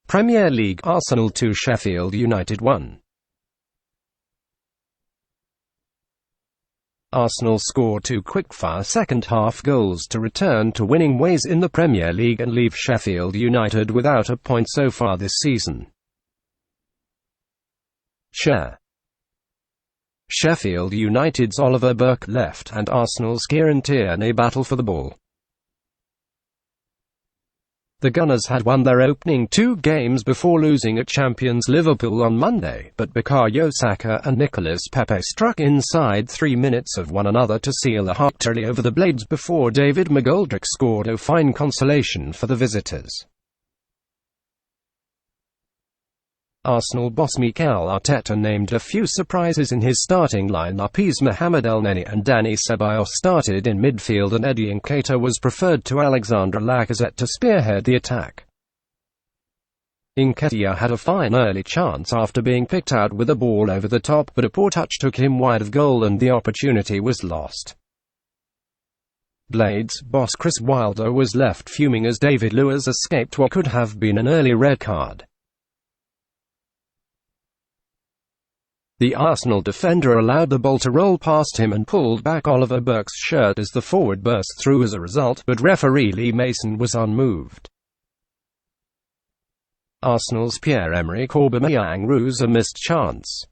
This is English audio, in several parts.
Premier League: Arsenal 2, Sheffield United 1. Arsenal score 2 quick-fire second-half goals to return to winning ways in the Premier League and leave Sheffield United without a point so far this season. Sheffield United's Oliver Burke left and Arsenal's Nketiah battle for the ball. The Gunners had won their opening 2 games before losing at champions Liverpool on Monday, but Bukayo, Saka and Nicolas Pepe struck inside 3 minutes of one another to seal a victory over the Blades before David McGoldrick scored a fine consolation for the visitors. Arsenal boss Mikel Arteta named a few surprises in his starting lineup as Mohamed, Elneny and Dani. Ceballos started in midfield and Eddie Nkeitah was preferred to Alexandre Lacazette to spearhead the attack. Nketiah had a fine early chance after being picked out with a ball over the top, but a poor touch took him wide of goal and the opportunity was lost. Blades boss Chris Wilder was left fuming as David Luiz escaped what could have been an early red card. The Arsenal defender allowed the ball to roll past him and pulled back Oliver Burke's shirt as the forward burst through as a result, but referee Lee Mason was unmoved. Arsenal's Pierre-Emerick Aubameyang ruse a missed chance.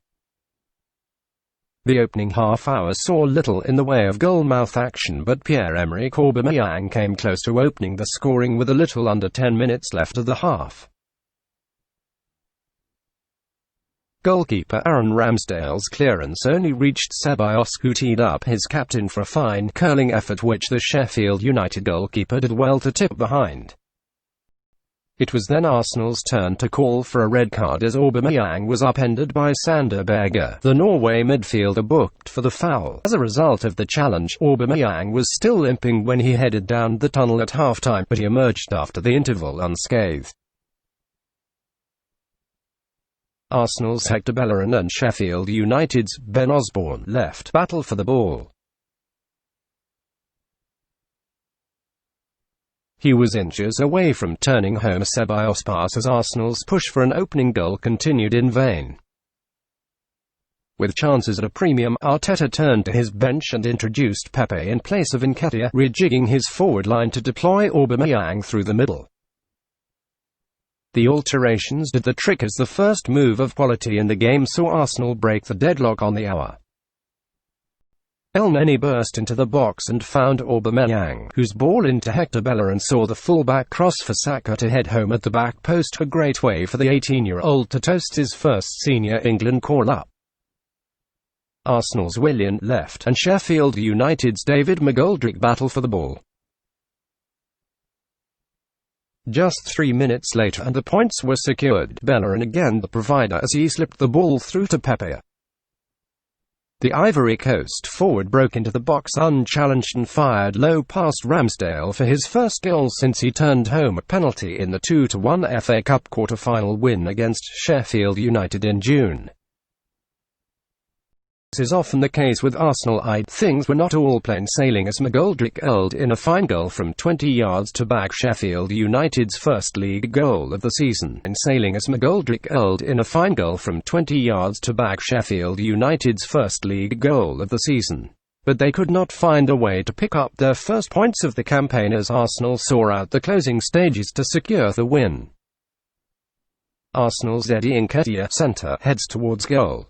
The opening half-hour saw little in the way of goal-mouth action, but Pierre-Emerick Aubameyang came close to opening the scoring with a little under 10 minutes left of the half. Goalkeeper Aaron Ramsdale's clearance only reached Ceballos, who teed up his captain for a fine curling effort which the Sheffield United goalkeeper did well to tip behind. It was then Arsenal's turn to call for a red card as Aubameyang was upended by Sander Berge, the Norway midfielder, booked for the foul. As a result of the challenge, Aubameyang was still limping when he headed down the tunnel at half-time, but he emerged after the interval unscathed. Arsenal's Hector Bellerin and Sheffield United's Ben Osborne left battle for the ball. He was inches away from turning home a Ceballos pass as Arsenal's push for an opening goal continued in vain. With chances at a premium, Arteta turned to his bench and introduced Pepe in place of Nketiah, rejigging his forward line to deploy Aubameyang through the middle. The alterations did the trick as the first move of quality in the game saw Arsenal break the deadlock on the hour. Elneny burst into the box and found Aubameyang, whose ball into Hector Bellerin saw the full-back cross for Saka to head home at the back post, a great way for the 18-year-old to toast his first senior England call-up. Arsenal's Willian left and Sheffield United's David McGoldrick battle for the ball. Just 3 minutes later and the points were secured, Bellerin again the provider as he slipped the ball through to Pepe. The Ivory Coast forward broke into the box unchallenged and fired low past Ramsdale for his first goal since he turned home a penalty in the 2-1 FA Cup quarter-final win against Sheffield United in June. As is often the case with Arsenal, things were not all plain sailing as McGoldrick held in a fine goal from 20 yards to back Sheffield United's first league goal of the season. McGoldrick held in a fine goal from 20 yards to back Sheffield United's first league goal of the season. But they could not find a way to pick up their first points of the campaign as Arsenal saw out the closing stages to secure the win. Arsenal's Eddie Nkeitah centre heads towards goal.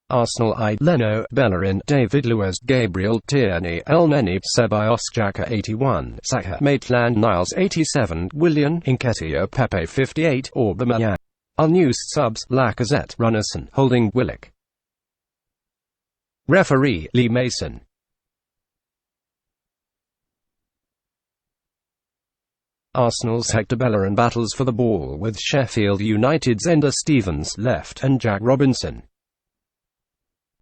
Arsenal Leno, Bellerin, David Luiz, Gabriel, Tierney, Elneny, Ceballos, Xhaka 81, Saka, Maitland-Niles 87, Willian, Nketiah, Pepe 58, Aubameyang. Unused subs: Lacazette, Runnison, Holding, Willock. Referee Lee Mason. Arsenal's Hector Bellerin battles for the ball with Sheffield United's Ender Stevens left and Jack Robinson.